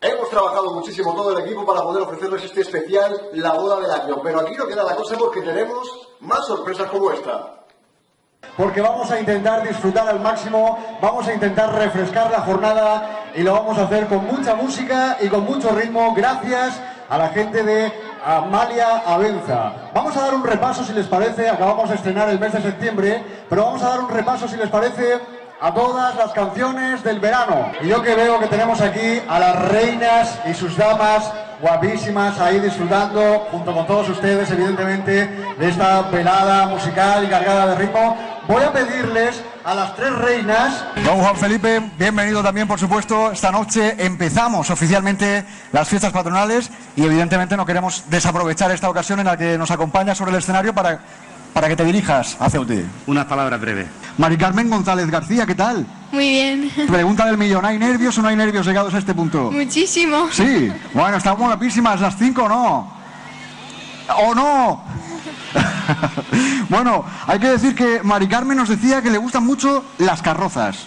Hemos trabajado muchísimo todo el equipo para poder ofrecerles este especial, la boda del año. Pero aquí no queda la cosa porque tenemos más sorpresas como esta. Porque vamos a intentar disfrutar al máximo, vamos a intentar refrescar la jornada y lo vamos a hacer con mucha música y con mucho ritmo, gracias a la gente de Amalia Abenza. Vamos a dar un repaso, si les parece, acabamos de estrenar el mes de septiembre, pero vamos a dar un repaso, si les parece, a todas las canciones del verano. Y yo que veo que tenemos aquí a las reinas y sus damas guapísimas ahí disfrutando, junto con todos ustedes, evidentemente, de esta velada musical y cargada de ritmo. Voy a pedirles a las tres reinas... Don Juan Felipe, bienvenido también, por supuesto. Esta noche empezamos oficialmente las fiestas patronales y evidentemente no queremos desaprovechar esta ocasión en la que nos acompaña sobre el escenario para que te dirijas hacia usted. Unas palabras breves. Mari Carmen González García, ¿qué tal? Muy bien. Pregunta del millón, ¿hay nervios o no hay nervios llegados a este punto? Muchísimo. Sí, bueno, estamos guapísimas, las 5 o no. ¿O no? Bueno, hay que decir que Mari Carmen nos decía que le gustan mucho las carrozas.